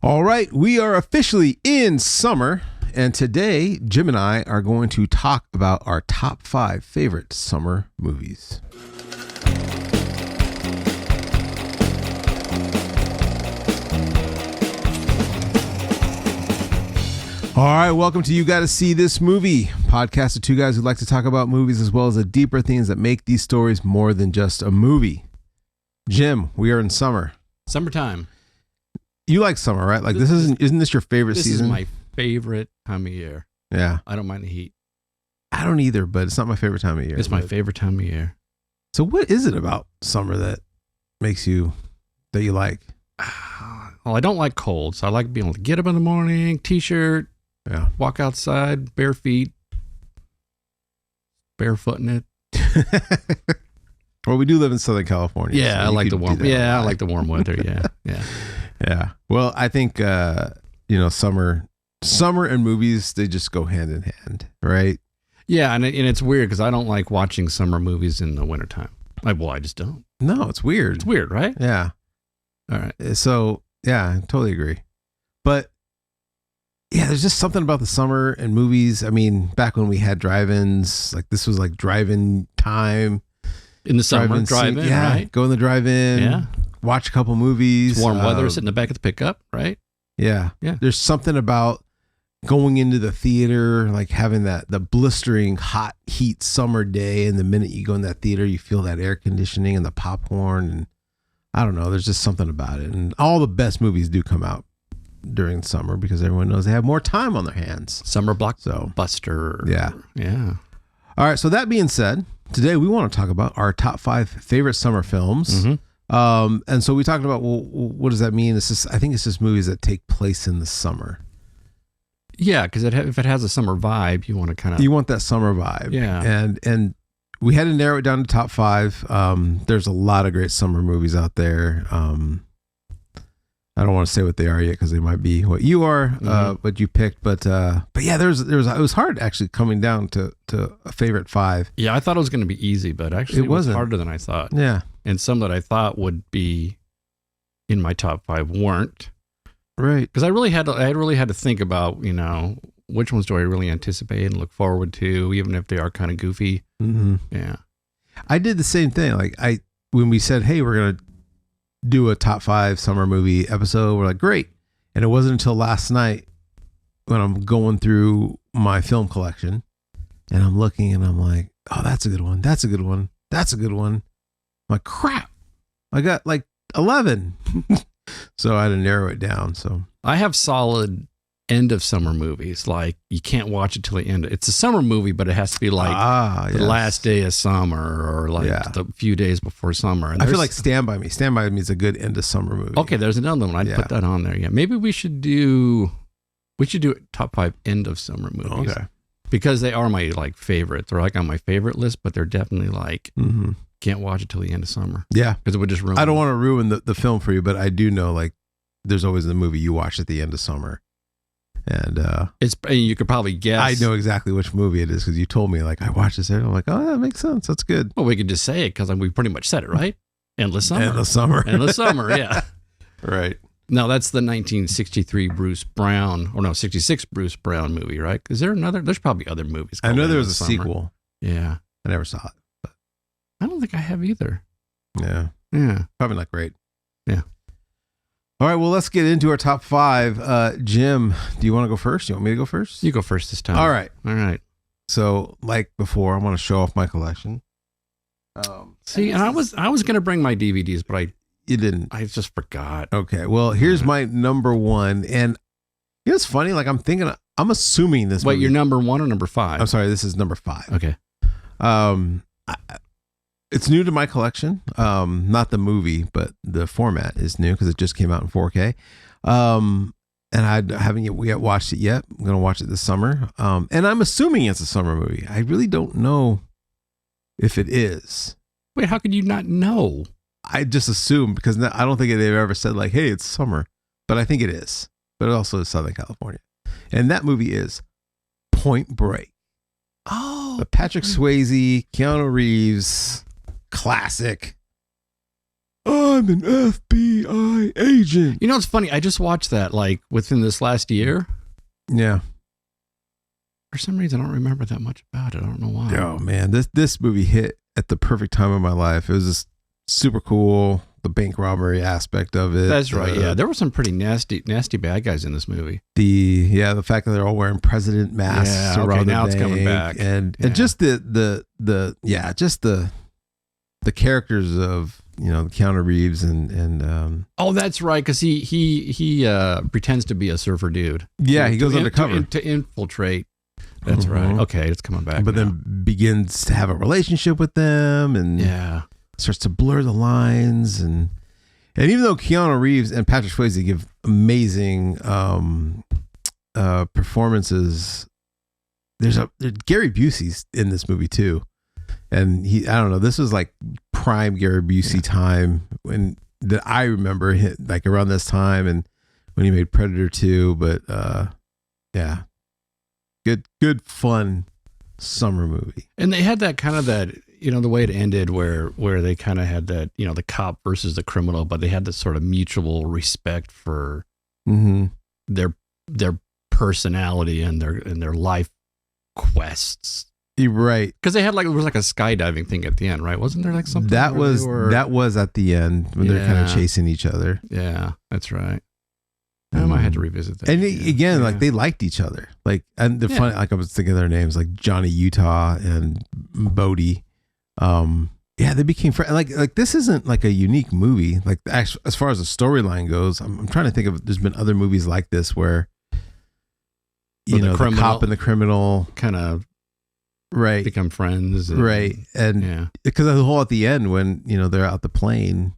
All right, we are officially in summer, and today Jim and I are going to talk about our top 5 favorite summer movies. All right, welcome to You Gotta See This Movie, podcast of two guys who like to talk about movies as well as the deeper things that make these stories more than just a movie. Jim, we are in summer. Summertime. You like summer, right? Like isn't this your favorite season? This is my favorite time of year. Yeah. I don't mind the heat. I don't either, but it's not my favorite time of year. It's my favorite time of year. So what is it about summer that you like? Well, I don't like cold, so I like being able to get up in the morning, t-shirt, walk outside, bare feet, barefooting it. Well, we do live in Southern California. Yeah, so I like the warm. Yeah, I like the warm weather. Yeah. Well, I think summer and movies, they just go hand in hand, right? Yeah, and it's weird because I don't like watching summer movies in the wintertime. I just don't. No, it's weird. It's weird, right? Yeah. All right. So yeah, I totally agree. But yeah, there's just something about the summer and movies. I mean, back when we had drive-ins, like this was like drive-in time. In the summer, drive-in, right? Go in the drive-in, watch a couple movies. It's warm weather, sit in the back of the pickup, right? Yeah. There's something about going into the theater, like having the blistering hot heat summer day, and the minute you go in that theater, you feel that air conditioning and the popcorn, and I don't know, there's just something about it. And all the best movies do come out during summer because everyone knows they have more time on their hands. Summer blockbuster. Yeah. All right, so that being said, today we want to talk about our top 5 favorite summer films. Mm-hmm. And so we talked about, well, what does that mean? I think it's just movies that take place in the summer. Yeah, because if it has a summer vibe, you want to kind of... You want that summer vibe. Yeah. And we had to narrow it down to top 5. There's a lot of great summer movies out there. I don't want to say what they are yet because they might be what you are, what you picked. But yeah, it was hard actually coming down to a favorite 5. Yeah, I thought it was going to be easy, but actually it was harder than I thought. Yeah. And some that I thought would be in my top 5 weren't. Right. Because I really had to think about, which ones do I really anticipate and look forward to, even if they are kind of goofy. Mm-hmm. Yeah. I did the same thing. Like when we said, hey, we're going to do a top 5 summer movie episode, we're like, great. And it wasn't until last night when I'm going through my film collection and I'm looking and I'm like, oh, that's a good one. That's a good one. That's a good one. I'm like, crap. I got like 11. So I had to narrow it down. So I have solid end of summer movies. Like you can't watch it till the end. It's a summer movie, but it has to be like the last day of summer or like the few days before summer. And I feel like Stand By Me. Stand By Me is a good end of summer movie. Okay, there's another one. I'd put that on there. Yeah, maybe we should do top 5 end of summer movies. Okay, because they are my like favorite. They're like on my favorite list, but they're definitely like can't watch it till the end of summer. Yeah, because it would just ruin. I don't want to ruin the film for you, but I do know like there's always the movie you watch at the end of summer. And you could probably guess. I know exactly which movie it is because you told me, like, I watched this there. I'm like, oh, that makes sense. That's good. Well, we could just say it because we pretty much said it, right? Endless Summer. Endless Summer. Endless Summer, yeah. Right. No, that's the 1963 Bruce Brown, or no, 66 Bruce Brown movie, right? Is there another? There's probably other movies. I know there was a sequel. Yeah. I never saw it. But I don't think I have either. Yeah. Yeah. Probably not great. Yeah. All right, well, let's get into our top 5. Jim, do you want to go first? You want me to go first? You go first this time. All right. So, like before, I want to show off my collection. See, and I was going to bring my DVDs, but you didn't. I just forgot. Okay, well, here's my number 1, and it's funny. Like I'm assuming this. Wait, your number 1 or number 5? I'm sorry, this is number 5. Okay. It's new to my collection. Not the movie, but the format is new because it just came out in 4K. And I haven't yet watched it yet. I'm going to watch it this summer. And I'm assuming it's a summer movie. I really don't know if it is. Wait, how could you not know? I just assume because I don't think they've ever said like, hey, it's summer. But I think it is. But it also is Southern California. And that movie is Point Break. Oh. The Patrick Swayze, Keanu Reeves classic. I'm an FBI agent. You know, it's funny. I just watched that like within this last year. Yeah. For some reason, I don't remember that much about it. I don't know why. Oh man, this movie hit at the perfect time of my life. It was just super cool. The bank robbery aspect of it. That's right. Yeah, there were some pretty nasty bad guys in this movie. The fact that they're all wearing president masks around the now bank, it's coming back, and just the characters of Keanu Reeves and oh, that's right, because he pretends to be a surfer dude. Yeah, he goes undercover to infiltrate. That's right. Okay, it's coming back. But then begins to have a relationship with them, and starts to blur the lines, and even though Keanu Reeves and Patrick Swayze give amazing performances, there's Gary Busey's in this movie too, and I don't know, this was like prime Gary Busey time that I remember, like around this time, and when he made Predator 2, but yeah. Good fun summer movie. And they had that kind of the way it ended where they kind of had that, the cop versus the criminal, but they had this sort of mutual respect for their personality and their life quests. You're right. Because they had there was like a skydiving thing at the end, right? Wasn't there like something? That was at the end when they're kind of chasing each other. Yeah, that's right. I might have to revisit that. And again, like they liked each other. Like, and they're funny. Like I was thinking of their names, like Johnny Utah and Bodie. They became friends. Like this isn't like a unique movie. Like actually, as far as the storyline goes, I'm trying to think of. There's been other movies like this where the cop and the criminal kind of become friends, and because of the whole at the end when they're out the plane.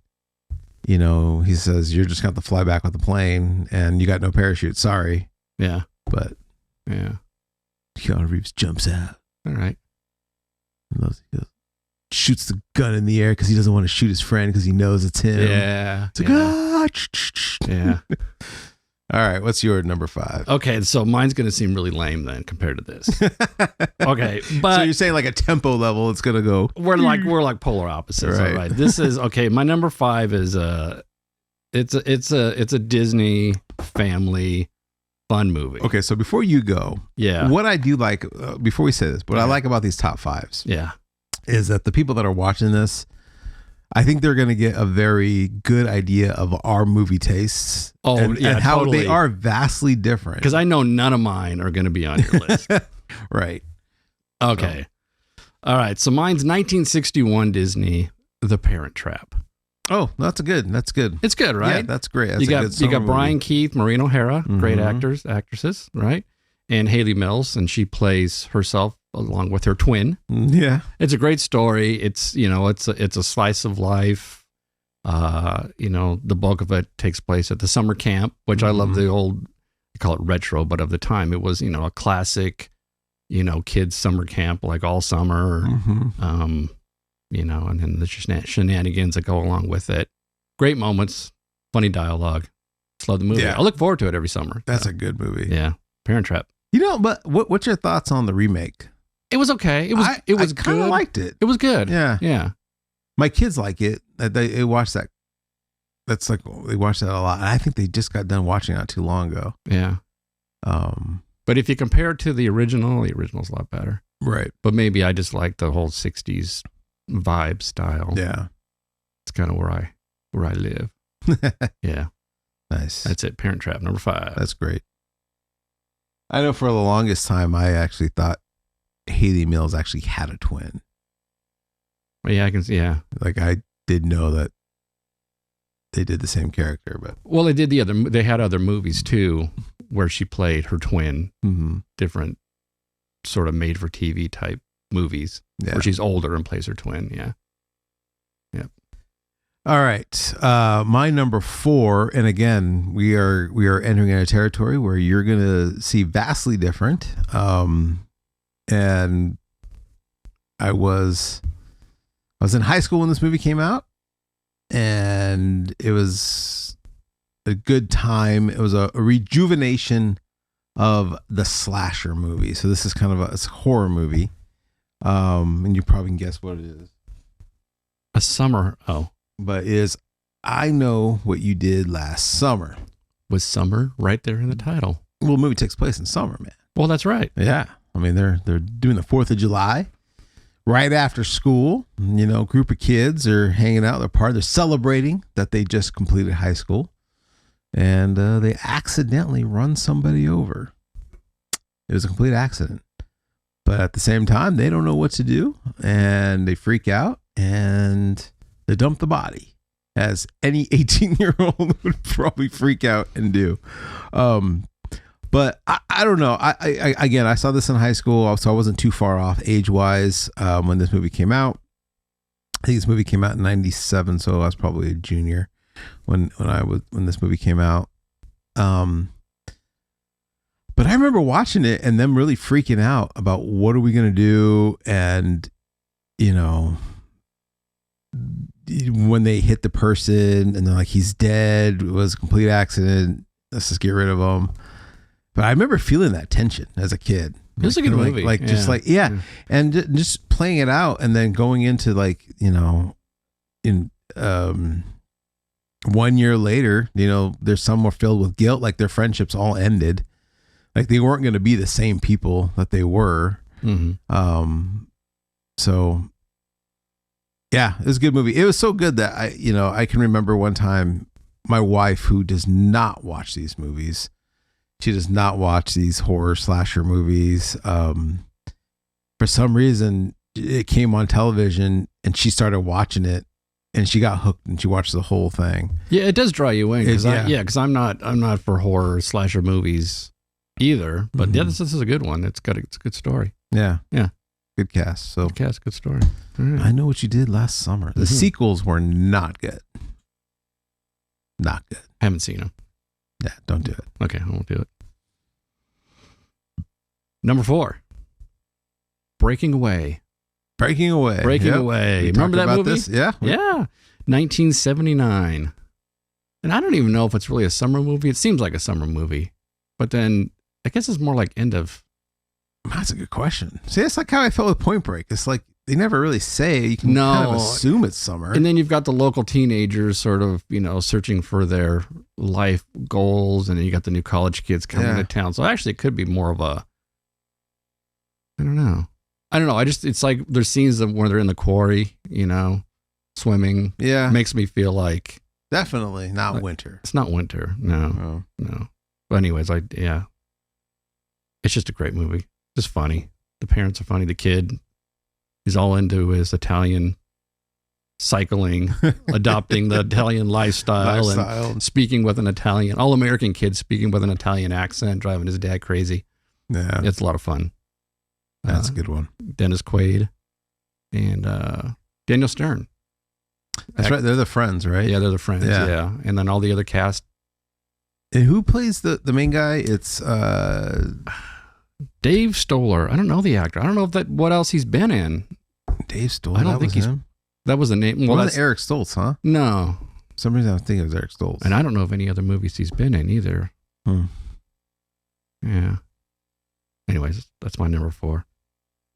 He says, you're just going to have to fly back with the plane and you got no parachute. Sorry. Yeah. But Keanu Reeves jumps out. All right. He shoots the gun in the air because he doesn't want to shoot his friend because he knows it's him. Yeah. It's like, yeah. All right. What's your number 5? Okay. So mine's going to seem really lame then compared to this. Okay. But so you're saying like a tempo level, it's going to go. We're like polar opposites. Right. All right. This is okay. My number 5 is it's a Disney family fun movie. Okay. So before you go, what I do like, before we say this, what I like about these top 5s is that the people that are watching this, I think they're going to get a very good idea of our movie tastes and how they are vastly different. Because I know none of mine are going to be on your list. Right. Okay. All right. So mine's 1961 Disney, The Parent Trap. Oh, that's good. It's good, right? Yeah, that's great. That's you got Brian Keith, Maureen O'Hara, great actresses, right? And Haley Mills, and she plays herself along with her twin. Yeah. It's a great story. It's, it's a slice of life. The bulk of it takes place at the summer camp, which I love the old, I call it retro, but of the time it was, a classic, kids summer camp, like all summer, and then the shenanigans that go along with it. Great moments, funny dialogue. Just love the movie. Yeah. I look forward to it every summer. That's a good movie. Yeah. Parent Trap. But what's your thoughts on the remake? It was okay. It was I kind of good. liked it. It was good. Yeah. Yeah. My kids like it. They watch that. That's like, they watch that a lot. And I think they just got done watching it not too long ago. Yeah. But if you compare it to the original's a lot better. Right. But maybe I just like the whole 60s vibe style. Yeah. It's kind of where I live. Yeah. Nice. That's it. Parent Trap, number 5. That's great. I know for the longest time, I actually thought Haley Mills actually had a twin. Yeah, I can see. Yeah. Like I did know that they did the same character, but. Well, they had other movies too, where she played her twin, different sort of made for TV type movies where she's older and plays her twin. Yeah. Yeah. All right. My number 4, and again, we are entering in a territory where you're going to see vastly different. And I was in high school when this movie came out, and it was a good time. It was a rejuvenation of the slasher movie. So this is kind of it's a horror movie. And you probably can guess what it is. A summer. Oh. But it is I Know What You Did Last Summer. Was summer right there in the title? Well, the movie takes place in summer, man. Well, that's right. Yeah. I mean, they're doing the 4th of July right after school. You know, group of kids are hanging out. They're celebrating that they just completed high school. And they accidentally run somebody over. It was a complete accident. But at the same time, they don't know what to do. And they freak out and they dump the body, as any 18-year-old would probably freak out and do. But I don't know. I saw this in high school, so I wasn't too far off age-wise when this movie came out. I think this movie came out in 97, so I was probably a junior when this movie came out. But I remember watching it and them really freaking out about what are we going to do, and you know, when they hit the person and they're like, he's dead, it was a complete accident, let's just get rid of him. But I remember feeling that tension as a kid. It was a good movie. And just playing it out and then going into like, you know, in 1 year later, you know, there's some more filled with guilt, like their friendships all ended. Like they weren't going to be the same people that they were. Mm-hmm. So yeah, it was a good movie. It was so good that I can remember one time my wife, who does not watch these movies, she does not watch these horror slasher movies. For some reason, it came on television and she started watching it, and she got hooked and she watched the whole thing. Yeah, it does draw you in because Yeah. I'm not for horror slasher movies either. But Mhm. yeah, this is a good one. It's a good story. Yeah. Yeah. Good cast. So Good cast, good story. All right. I Know What You Did Last Summer. The Mhm. sequels were not good. Not good. Haven't seen them. Yeah, don't do it. Okay, I won't do it. Number 4, Breaking Away. Breaking Away. Breaking Yep. Away. We Remember talked that about movie? this? Yeah. Yeah, 1979. And I don't even know if it's really a summer movie. It seems like a summer movie, but then I guess it's more like end of. That's a good question. See, that's like how I felt with Point Break. It's like they never really say. You can kind of No. assume it's summer. And then you've got the local teenagers sort of, you know, searching for their life goals. And then you got the new college kids coming Yeah. to town. So actually, it could be more of a, I don't know. It's like there's scenes of where they're in the quarry, you know, swimming. Yeah, Makes me feel like definitely not Like- winter. it's not winter. No, Oh. no. But anyways, it's just a great movie. Just funny. The parents are funny. The kid, he's all into his Italian cycling, adopting the Italian lifestyle, and speaking with an Italian, all-American kid speaking with an Italian accent, driving his dad crazy. Yeah, It's a lot of fun. that's a good one. Dennis Quaid and Daniel Stern. That's right. They're the friends, right? Yeah, they're the friends. Yeah. Yeah. And then all the other cast. And who plays the main guy? It's Dave Stoller. I don't know the actor. I don't know what else he's been in. Dave Stoll. I don't That think was he's- him. That was the name. Well, Wasn't that's Eric Stoltz, huh? no. For some reason I was thinking it was Eric Stoltz. And I don't know of any other movies he's been in either. Hmm. Yeah. Anyways, that's my number 4.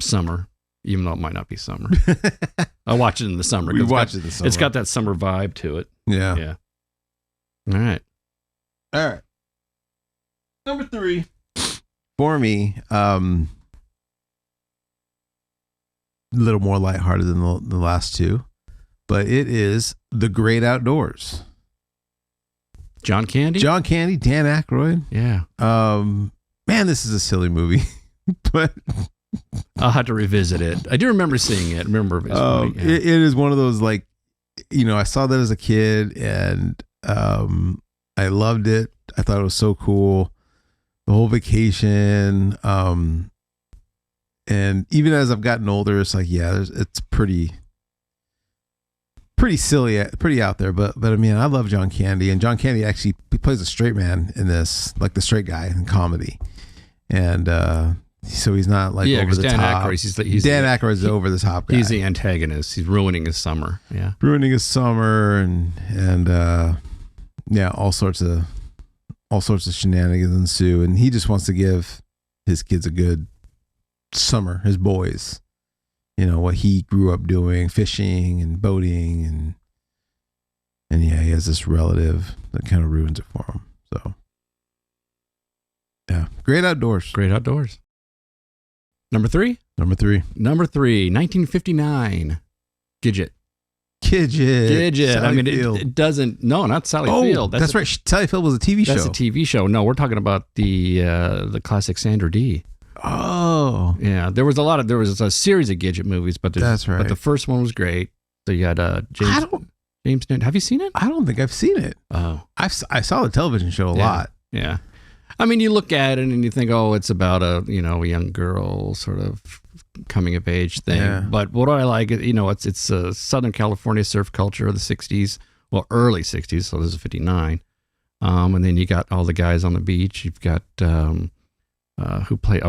Summer, even though it might not be summer. I watch it in the summer. We 'cause watched it this summer. It's got that summer vibe to it. Yeah. Yeah. All right. All right. Number 3 for me, a little more lighthearted than the last two, but it is The Great Outdoors. John Candy? John Candy, Dan Aykroyd. Yeah. Man, this is a silly movie, but I'll have to revisit it. I do remember seeing it. it is one of those, like, you know, I saw that as a kid and I loved it. I thought it was so cool. The whole vacation. And even as I've gotten older, it's like, yeah, it's pretty silly, pretty out there. But I mean, I love John Candy, and John Candy actually he plays a straight man in this, like the straight guy in comedy. And so he's not like over because the Dan top. Aykroyd, Dan Aykroyd's the over the top guy. he's the antagonist. He's ruining his summer. Yeah. Ruining his summer and yeah, all sorts of shenanigans ensue, and he just wants to give his kids a good summer, his boys, you know, what he grew up doing, fishing and boating, and And yeah, he has this relative that kind of ruins it for him. So yeah, Great Outdoors. Great Outdoors. Number three, 1959, Gidget. Gidget. I mean, Field. it doesn't. No, not Sally Oh, Field. that's right. Sally Field was a TV show. That's a TV show. No, we're talking about the classic Sandra Dee. Oh, Yeah, there was a series of Gidget movies, but that's right. But the first one was great. So you had James. Have you seen it? I don't think I've seen it. Oh, I saw the television show a lot. Yeah. I mean, you look at it and you think, oh, it's about a young girl sort of coming of age thing. Yeah. But what I like, it's a Southern California surf culture of the 60s, well, early 60s. So this is 59. And then you got all the guys on the beach. You've got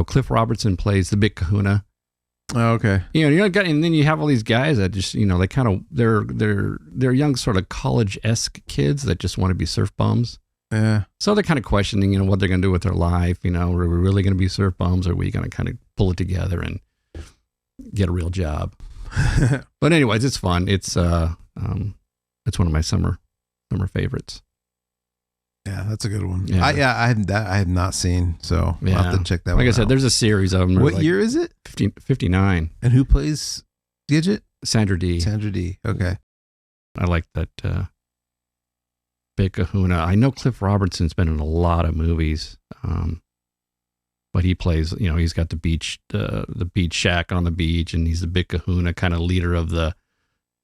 Cliff Robertson plays the Big Kahuna. Oh, okay. And then you have all these guys that just, they kind of, they're young sort of college-esque kids that just want to be surf bums. Yeah. So they're kind of questioning, what they're going to do with their life. Are we really going to be surf bums, or are we going to kind of pull it together and get a real job? But anyways, it's fun. It's one of my summer favorites. Yeah, that's a good one. Yeah. I have not seen, so I'll have to check that one out. Like I said, there's a series of them. What year is it? 59. And who plays Gidget? Sandra Dee. Sandra Dee. Okay. I like that Big Kahuna. I know Cliff Robertson's been in a lot of movies, but he plays, he's got the beach shack on the beach, and he's the Big Kahuna, kind of leader of the,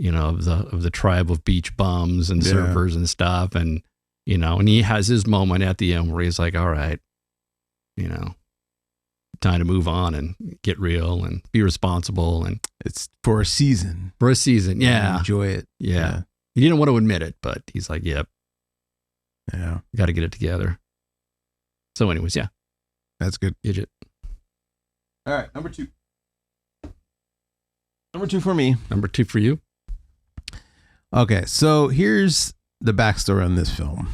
of the tribe of beach bums and surfers and stuff. And, and he has his moment at the end where he's like, all right, time to move on and get real and be responsible. And it's for a season. Yeah. Enjoy it. Yeah. He didn't want to admit it, but he's like, yep. Yeah. Got to get it together. So anyways, yeah. That's good. Gidget. All right. Number two for me. Number two for you. Okay. So here's the backstory on this film.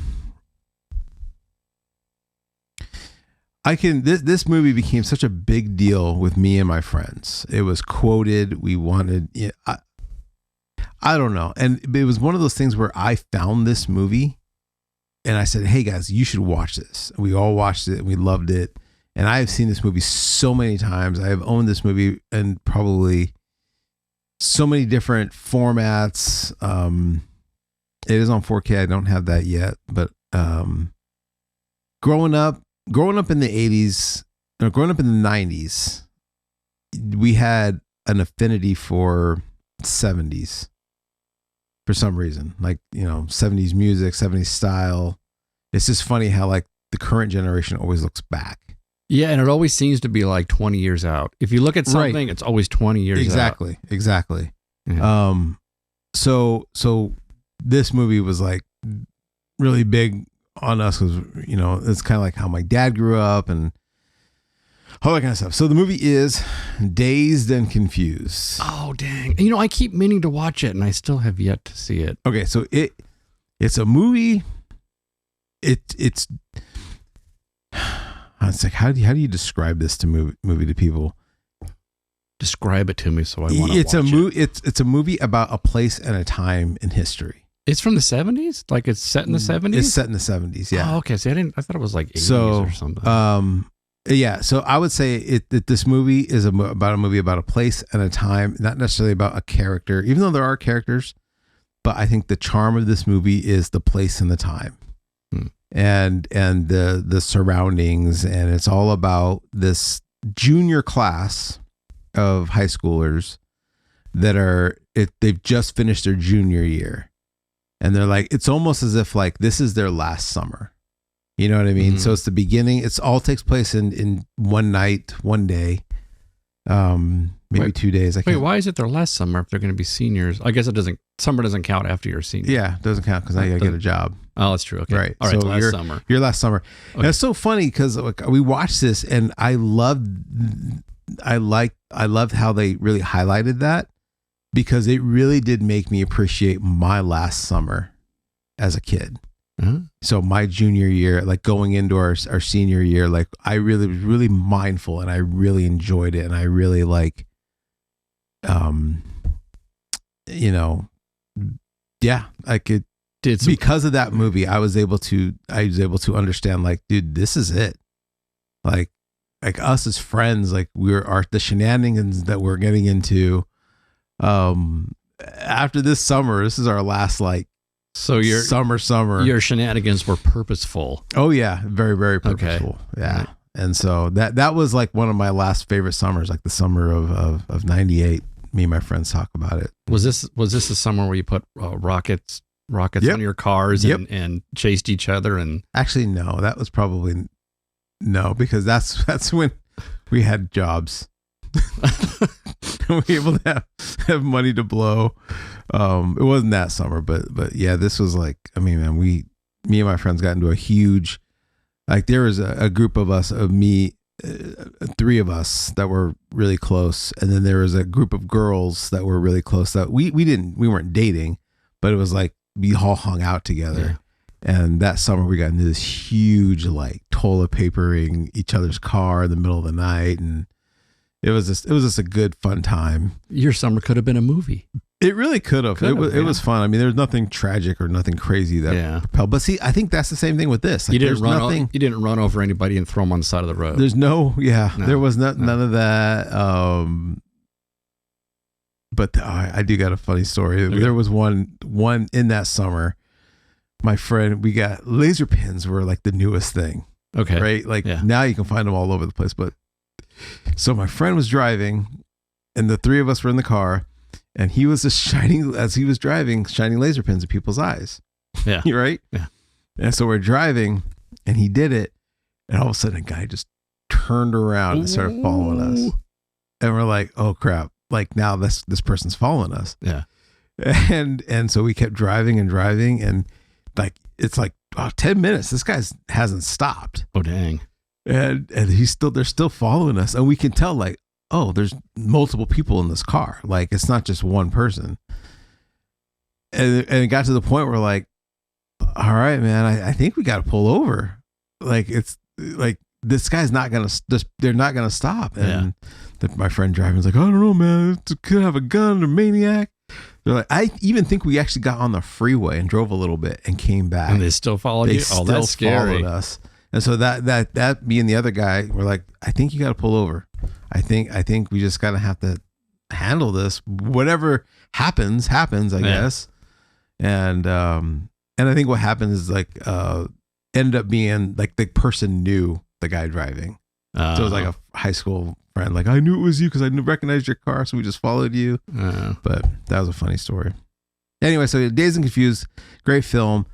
This movie became such a big deal with me and my friends. It was quoted. We wanted, I don't know. And it was one of those things where I found this movie and I said, hey guys, you should watch this. We all watched it and we loved it. And I have seen this movie so many times. I have owned this movie in probably so many different formats. It is on 4K. I don't have that yet, but growing up in the 80s, or growing up in the 90s, we had an affinity for 70s for some reason. Like, 70s music, 70s style. It's just funny how like the current generation always looks back. Yeah, and it always seems to be like 20 years out. If you look at something, It's always 20 years out. Exactly. Yeah. So this movie was like really big on us because, it's kind of like how my dad grew up and all that kind of stuff. So the movie is Dazed and Confused. Oh, dang. I keep meaning to watch it and I still have yet to see it. Okay, so it's a movie. It's like, how do you describe this movie to people? Describe it to me so I want to watch it. It's a movie about a place and a time in history. It's from the 70s? Like it's set in the 70s? It's set in the 70s, yeah. Oh, okay. See, I thought it was like 80s or something. Yeah, so I would say that this movie is about a place and a time, not necessarily about a character, even though there are characters, but I think the charm of this movie is the place and the time. And the surroundings, and it's all about this junior class of high schoolers that they've just finished their junior year, and they're like, it's almost as if like this is their last summer. You know what I mean? Mm-hmm. So it's the beginning. It's all takes place in one night, one day, maybe 2 days. Wait, why is it their last summer if they're going to be seniors? I guess summer doesn't count after you're a senior. Yeah, it doesn't count because now you got to get a job. Oh, that's true. Okay. Right. All right. So last summer. Your last summer. Okay. And it's so funny because we watched this and I loved how they really highlighted that, because it really did make me appreciate my last summer as a kid. Uh-huh. So my junior year, like going into our senior year, like I really was really mindful and I really enjoyed it. And I really like, yeah, I could, did some, because of that movie, I was able to understand, like, dude, this is it. Like us as friends, like the shenanigans that we're getting into. After this summer, this is our last like so your summer. Your shenanigans were purposeful. Oh yeah, very very purposeful. Okay. Yeah, Right. and so that was like one of my last favorite summers, like the summer of '98. Me and my friends talk about it. Was this the summer where you put rockets Yep. on your cars Yep. and chased each other? And Actually, no, that was probably no, because that's when we had jobs. We were able to have money to blow. It wasn't that summer, but yeah, this was like, I mean, man, me and my friends got into a huge, like there was a group of us, of me, 3 of us that were really close, and then there was a group of girls that were really close that we weren't dating, but it was like we all hung out together. And that summer we got into this huge, like, toilet papering each other's car in the middle of the night, and it was just a good fun time. your summer could have been a movie. It really could have. It was fun. I mean, there's nothing tragic or nothing crazy that propelled. But see, I think that's the same thing with this. Like, You didn't there's nothing. you didn't run over anybody and throw them on the side of the road. There's no. There was none of that. But I do got a funny story. Okay. There was one in that summer. My friend, we got laser pens were like the newest thing. Okay. Right? Like Yeah. now you can find them all over the place. But so my friend was driving, and the 3 of us were in the car, and he was just shining, as he was driving, shining laser pens in people's eyes. Yeah. Right? Yeah. And so we're driving, and he did it, and all of a sudden a guy just turned around and started following us. Ooh. And we're like, oh crap. Like now this person's following us. Yeah. And so we kept driving, and like it's like 10 minutes. This guy hasn't stopped. Oh dang. And they're still following us, and we can tell, like, oh, there's multiple people in this car, like it's not just one person. And it got to the point where, like, all right, man, I think we got to pull over. Like, it's like this guy's not gonna they're not gonna stop. And my friend driving's like, I don't know, man, it could have a gun or maniac. They're like, I even think we actually got on the freeway and drove a little bit and came back. And they still followed you? Still Oh, that's scary. followed us. And so that me and the other guy were like, I think you got to pull over. I think we just got to have to handle this. Whatever happens, I guess. And I think what happened is, like, ended up being like the person knew the guy driving. So it was like a high school friend. Like, I knew it was you because I recognized your car, so we just followed you. But that was a funny story. Anyway, so Dazed and Confused, great film.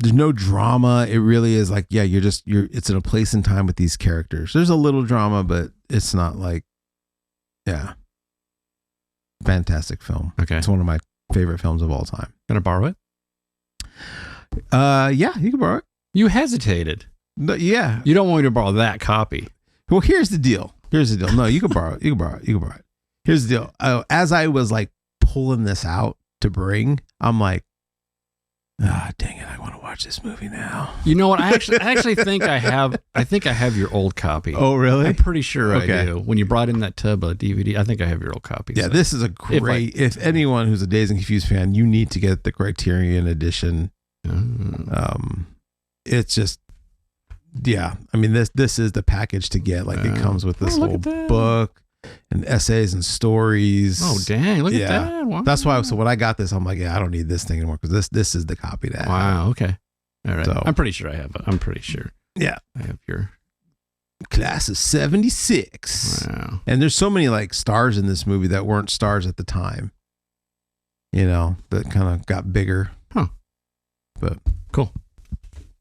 There's no drama. It really is like, yeah, it's in a place and time with these characters. There's a little drama, but it's not like, yeah. Fantastic film. Okay. It's one of my favorite films of all time. Gonna borrow it? Yeah, you can borrow it. You hesitated. No, yeah. You don't want me to borrow that copy. Well, here's the deal. No, you can borrow it. You can borrow it. Here's the deal. As I was like pulling this out to bring, I'm like, dang it, I want to watch this movie now. You know what? I actually think I have your old copy. Oh, really? I'm pretty sure Okay. I do. When you brought in that tub of DVD, I think I have your old copy. Yeah, so. this is a great. If anyone who's a Dazed and Confused fan, you need to get the Criterion edition. It's just, yeah. I mean, this is the package to get. Like, it comes with this look whole at that. book and essays and stories. Oh, dang. Look Yeah. at that. Wow. That's why. So when I got this, I'm like, yeah, I don't need this thing anymore, because this is the copy to have. Wow. Okay. All right. So- I'm pretty sure I have it. I'm pretty sure Yeah. I have your. Class of '76. Wow. And there's so many, like, stars in this movie that weren't stars at the time. You know, that kind of got bigger. Huh. But Cool.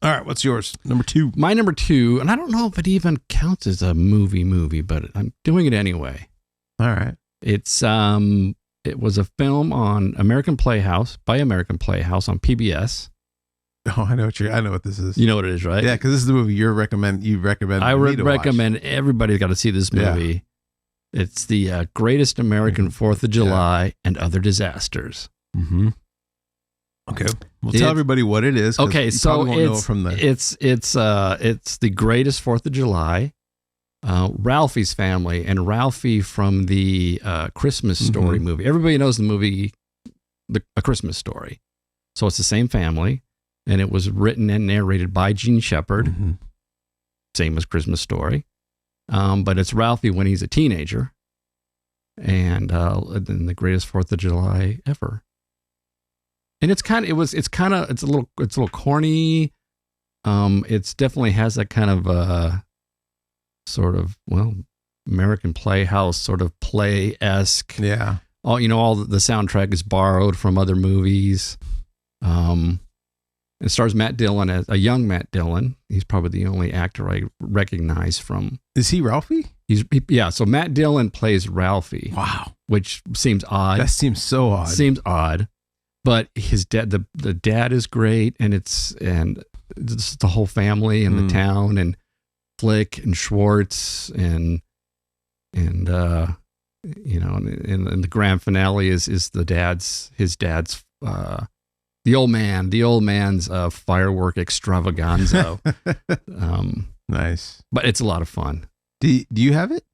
all right, what's yours? Number 2. My number 2, and I don't know if it even counts as a movie, but I'm doing it anyway. All right. It's it was a film on American Playhouse on PBS. Oh, I know what this is. You know what it is, right? Yeah, because this is the movie you recommend. I would recommend everybody's got to see this movie. Yeah. It's the Greatest American 4th of July and Other Disasters. Mm-hmm. Okay, well, tell everybody what it is. 'cause Okay, you so probably won't know it from the. it's the Greatest 4th of July. Ralphie's family, and Ralphie from the Christmas Story movie. Everybody knows the movie, A Christmas Story. So it's the same family, and it was written and narrated by Gene Shepard, Mm-hmm. same as Christmas Story. But it's Ralphie when he's a teenager, and then the greatest 4th of July ever. And it's a little corny. It's definitely has that kind of sort of, well, American Playhouse sort of play-esque. Yeah. All the soundtrack is borrowed from other movies. It stars Matt Dillon as a young Matt Dillon. He's probably the only actor I recognize from. Is he Ralphie? Yeah. So Matt Dillon plays Ralphie. Wow. Which seems odd. That seems so odd. Seems odd, but his dad, the dad is great, and it's the whole family and the town, and Flick and Schwartz and the grand finale is his dad's the old man's firework extravaganza. Nice. But it's a lot of fun. Do you have it?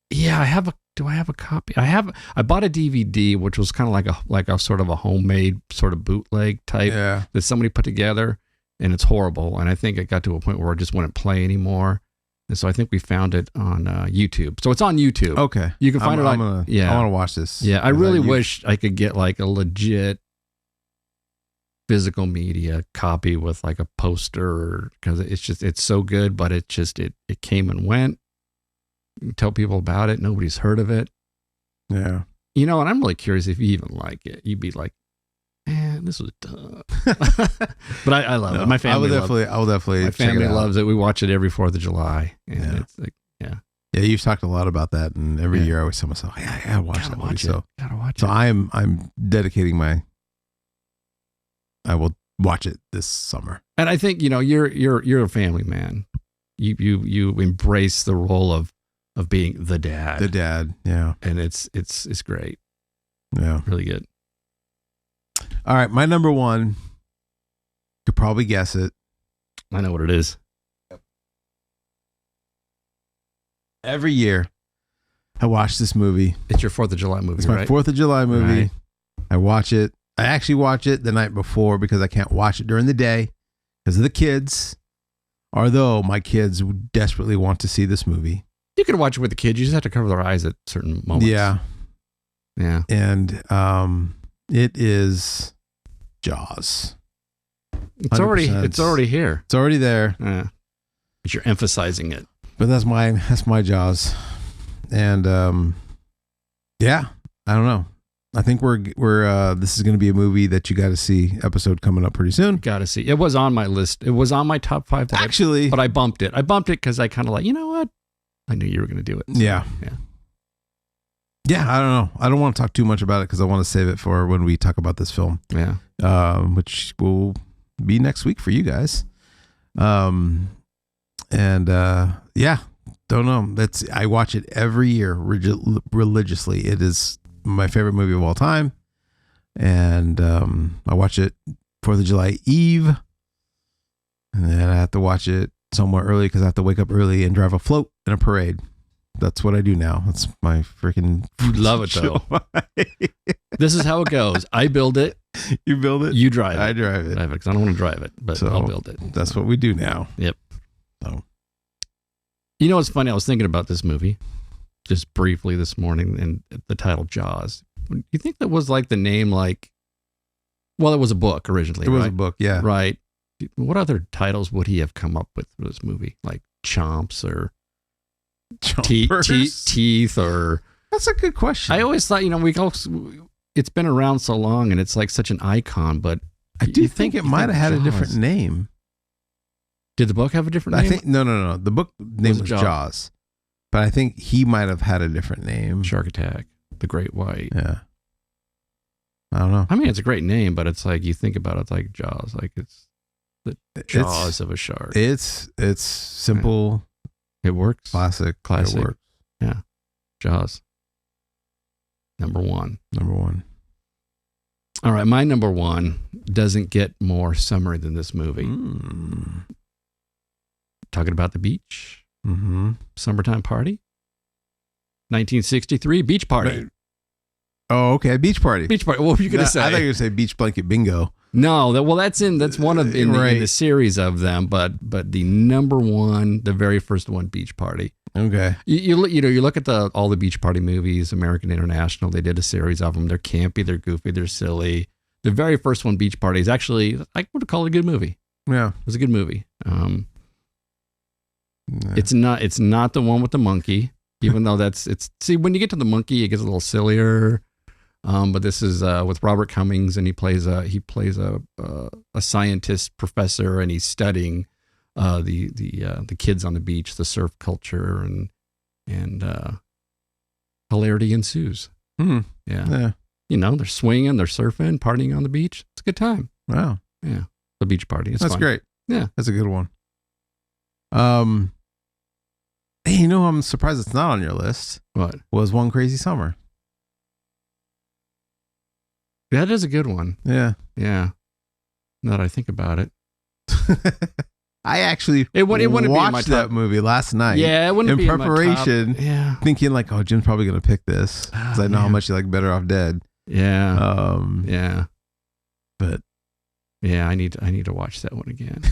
Yeah, do I have a copy? I bought a DVD, which was kind of like a sort of a homemade sort of bootleg type that somebody put together, and it's horrible. And I think it got to a point where it just wouldn't play anymore. And so I think we found it on YouTube. So it's on YouTube. Okay. You can find it on. I want to watch this. Yeah, I really wish I could get like a legit physical media copy with like a poster, because it's so good, but it came and went. You tell people about it, nobody's heard of it. Yeah. And I'm really curious if you even like it. You'd be like, man, this was dumb. But I love it. My family I will definitely my family loves it. We watch it every 4th of July. And it's like, yeah. Yeah, you've talked a lot about that, and every year I always tell myself, I gotta watch that movie. So gotta watch it. So I'm dedicating I will watch it this summer. And I think, you're a family man. You embrace the role of being the dad. The dad, yeah. And it's great. Yeah. Really good. All right, my number one, you could probably guess it. I know what it is. Every year, I watch this movie. It's your 4th of July movie, It's my right? 4th of July movie. Right. I watch it. I actually watch it the night before because I can't watch it during the day because of the kids. Although my kids desperately want to see this movie. You could watch it with the kids. You just have to cover their eyes at certain moments. Yeah. Yeah. And it is Jaws. It's already here. It's already there. Yeah. But you're emphasizing it. But that's my Jaws. And yeah, I don't know. I think we're this is going to be a movie that you got to see. Episode coming up pretty soon. Got to see. It was on my list. It was on my top 5. Actually, but I bumped it. I bumped it because I kind of like, you know what? I knew you were going to do it. So, yeah. I don't know. I don't want to talk too much about it because I want to save it for when we talk about this film. Yeah. Which will be next week for you guys. Don't know. I watch it every year religiously. It is my favorite movie of all time. And I watch it 4th of July Eve. And then I have to watch it somewhere early because I have to wake up early and drive a float in a parade. That's what I do now. That's my freaking... You love it, though. This is how it goes. I build it. You build it? You drive it. I drive it. Because I don't want to drive it, but I'll build it. That's what we do now. Yep. So, you know what's funny? I was thinking about this movie just briefly this morning, and the title Jaws. You think that was like the name, like... Well, it was a book originally, It was right? a book, yeah. Right. What other titles would he have come up with for this movie? Like Chomps or Teeth or... That's a good question. I always thought, it's been around so long and it's like such an icon, but I do think it might have had a different name. Did the book have a different name? I think no. The book name was Jaws. But I think he might have had a different name. Shark Attack, The Great White. Yeah. I don't know. I mean, it's a great name, but it's like you think about it, it's like Jaws, like it's the jaws of a shark. It's simple. Yeah. It works. Classic. It works. Yeah. Jaws. Number one. All right, my number one doesn't get more summery than this movie. Talking about the beach. Mm-hmm. Summertime Party. 1963 Beach Party. Oh, okay. Beach party. Beach party. What were you going to say? I thought you were going to say beach blanket bingo. No, that's one of in Right. the series of them, but the number one, the very first one, Beach Party. Okay. You look at all the Beach Party movies, American International. They did a series of them. They're campy, they're goofy, they're silly. The very first one, Beach Party, is actually, I would call it a good movie. Yeah. It was a good movie. Yeah. It's not the one with the monkey, even though see, when you get to the monkey, it gets a little sillier. But this is with Robert Cummings, and he plays a scientist professor, and he's studying the kids on the beach, the surf culture, and hilarity ensues. Hmm. Yeah. They're swinging, they're surfing, partying on the beach. It's a good time. Wow. Yeah, the beach party. It's That's fun. great. Yeah, that's a good one. Hey, I'm surprised it's not on your list. What? Was One Crazy Summer. That is a good one. Yeah. Yeah. Now that I think about it. I actually it wouldn't be in my watched top. that movie last night. Yeah, it wouldn't in be preparation. In my top. Yeah. Thinking like, oh, Jim's probably going to pick this because I know how much you like Better Off Dead. Yeah. Yeah. But yeah, I need to watch that one again.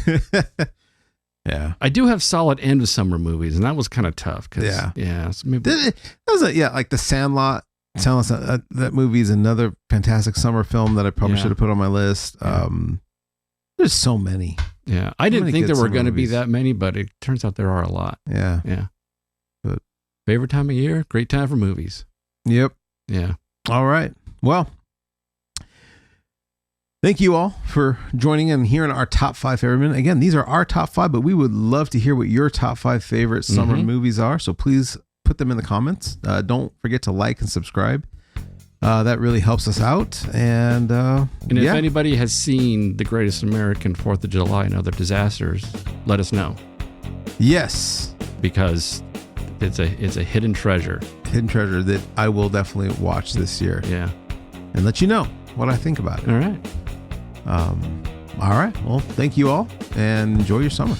Yeah. I do have solid end of summer movies, and that was kind of tough. Yeah. So maybe that was like The Sandlot. That movie is another fantastic summer film that I probably should have put on my list. Yeah. There's so many. Yeah, I didn't think there were going to be movies. that many, but it turns out there are a lot. Yeah. Yeah. But favorite time of year? Great time for movies. Yep. Yeah. All right. Well, thank you all for joining and hearing our top 5 favorite movies. Again, these are our top 5, but we would love to hear what your top 5 favorite summer movies are. So please put them in the comments. Don't forget to like and subscribe. That really helps us out. And if anybody has seen The Greatest American 4th of July and Other Disasters, let us know. Yes. Because it's a hidden treasure. Hidden treasure that I will definitely watch this year. Yeah. And let you know what I think about it. All right. All right. Well, thank you all and enjoy your summer.